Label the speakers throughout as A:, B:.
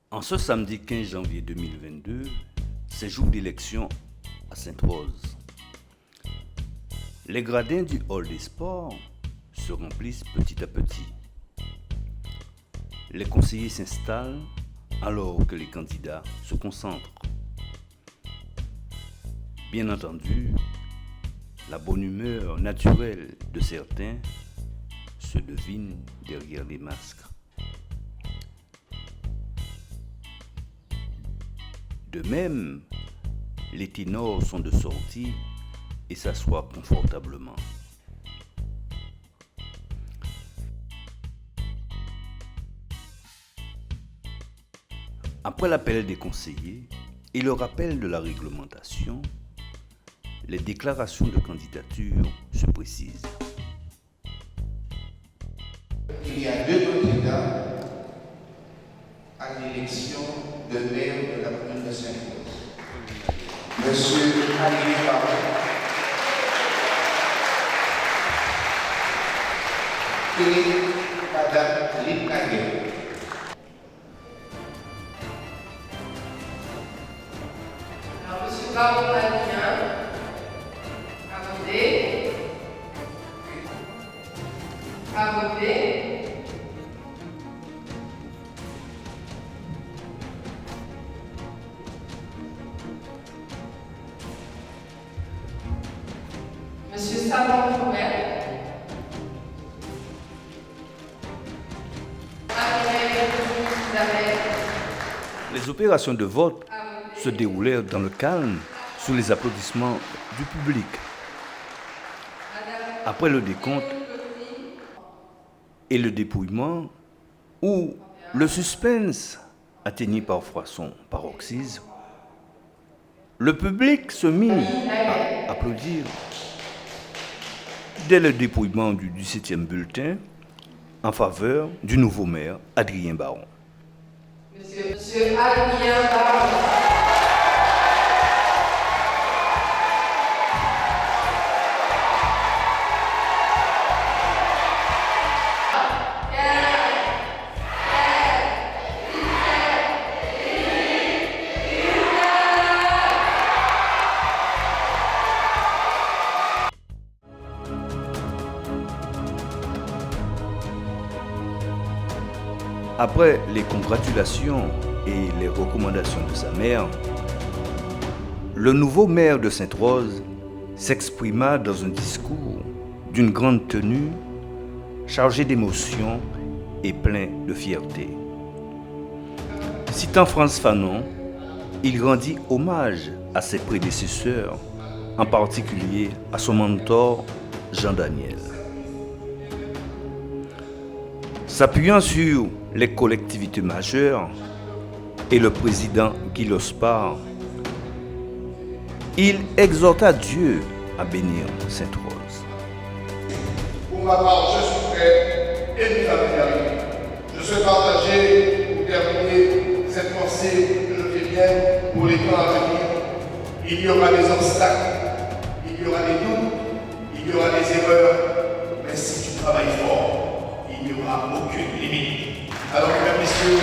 A: En ce samedi 15 janvier 2022, c'est jour d'élection à Sainte-Rose. Les gradins du hall des sports se remplissent petit à petit. Les conseillers s'installent alors que les candidats se concentrent. Bien entendu, la bonne humeur naturelle de certains se devine derrière les masques. De même, les ténors sont de sortie et s'assoient confortablement. Après l'appel des conseillers et le rappel de la réglementation, les déclarations de candidature se précisent.
B: Il y a deux candidats à l'élection de maire de la commune de Sainte-Rose. Monsieur Adrien Baron et Madame Lynn Naguet.
C: Alors, Monsieur Baron Adrien, à voter. À voter. Monsieur Savon Formel.
A: Les opérations de vote se déroulèrent dans le calme sous les applaudissements du public. Après le décompte et le dépouillement, où le suspense atteignit parfois son paroxysme, le public se mit à applaudir. Dès le dépouillement du 17e bulletin, en faveur du nouveau maire Adrien Baron.
C: Monsieur Adrien Baron.
A: Après les congratulations et les recommandations de sa mère, le nouveau maire de Sainte-Rose s'exprima dans un discours d'une grande tenue, chargé d'émotion et plein de fierté. Citant Frantz Fanon, il rendit hommage à ses prédécesseurs, en particulier à son mentor Jean Daniel. S'appuyant sur les collectivités majeures et le président Guy Lospard, il exhorta Dieu à bénir Sainte-Rose.
B: Pour ma part, je suis prêt et nous allons y arriver. Je souhaite partager pour terminer cette pensée que je fais bien pour les temps à venir. Il y aura des obstacles, il y aura des doutes, il y aura des erreurs, mais si tu travailles fort, il n'y aura aucune limite. Alors, mesdames, messieurs,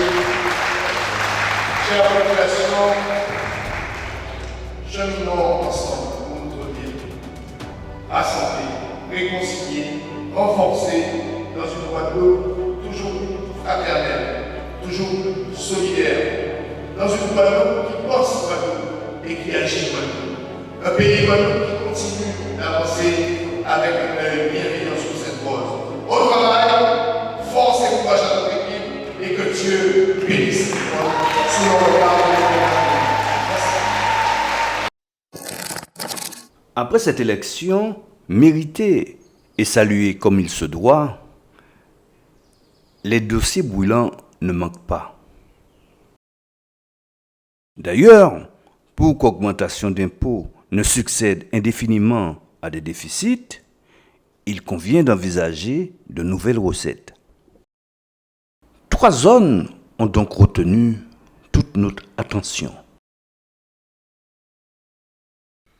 B: chère population, cheminons ensemble pour notre ville, rassemblés, réconciliés, renforcés dans une Guadeloupe toujours fraternelle, toujours solidaire, dans une Guadeloupe qui pense Guadeloupe et qui agit Guadeloupe. Un pays Guadeloupe qui continue d'avancer avec un œil bienveillant sur cette cause. Au travail, force et courage à notre équipe et que Dieu bénisse. Sous le regard de
A: Après cette élection, méritée et saluée comme il se doit, les dossiers brûlants ne manquent pas. D'ailleurs, pour qu'augmentation d'impôts ne succède indéfiniment à des déficits, il convient d'envisager de nouvelles recettes. 3 zones ont donc retenu toute notre attention.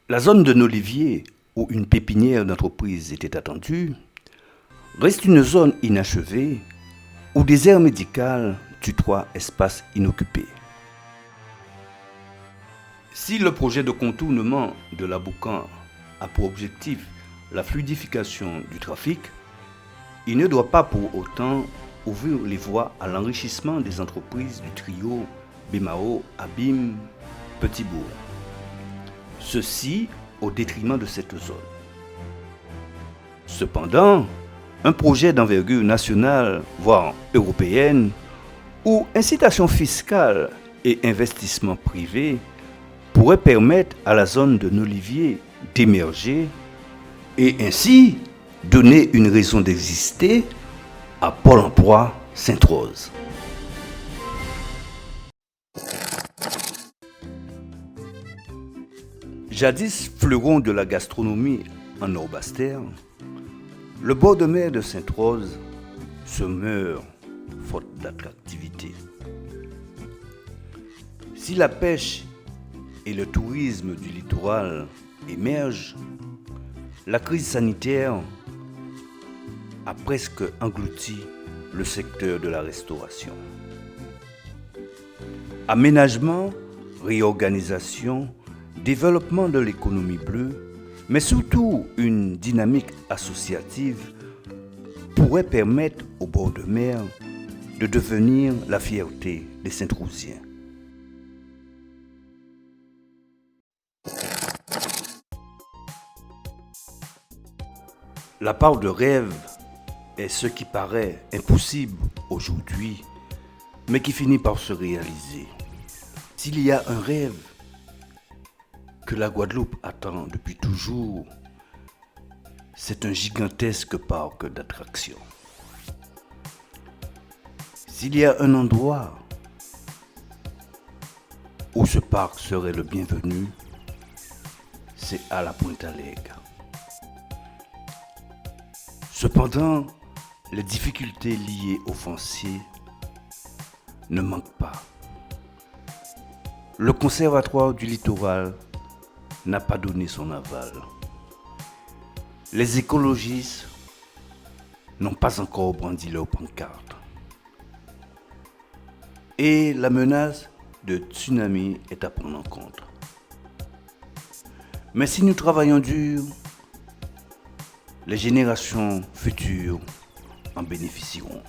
A: La zone de Nolivier, où une pépinière d'entreprise était attendue, reste une zone inachevée où des aires médicales constituera espace inoccupé. Si le projet de contournement de la Boucan a pour objectif la fluidification du trafic, il ne doit pas pour autant ouvrir les voies à l'enrichissement des entreprises du trio Bemao, Abim, Petit-Bourg. Ceci au détriment de cette zone. Cependant, un projet d'envergure nationale, voire européenne, où incitation fiscale et investissement privé pourraient permettre à la zone de Nolivier d'émerger et ainsi donner une raison d'exister à Pôle emploi Sainte-Rose. Jadis fleuron de la gastronomie en Nord-Bastère, le bord de mer de Sainte-Rose se meurt faute d'attractivité. Si la pêche et le tourisme du littoral émergent, la crise sanitaire a presque englouti le secteur de la restauration. Aménagement, réorganisation, développement de l'économie bleue, mais surtout une dynamique associative pourrait permettre au bord de mer de devenir la fierté des Saint-Rousiens. La part de rêve est ce qui paraît impossible aujourd'hui, mais qui finit par se réaliser. S'il y a un rêve que la Guadeloupe attend depuis toujours, c'est un gigantesque parc d'attractions. S'il y a un endroit où ce parc serait le bienvenu, c'est à la Pointe-Alegre. Cependant, les difficultés liées au foncier ne manquent pas. Le Conservatoire du littoral n'a pas donné son aval. Les écologistes n'ont pas encore brandi leur pancarte. Et la menace de tsunami est à prendre en compte. Mais si nous travaillons dur, les générations futures en bénéficieront.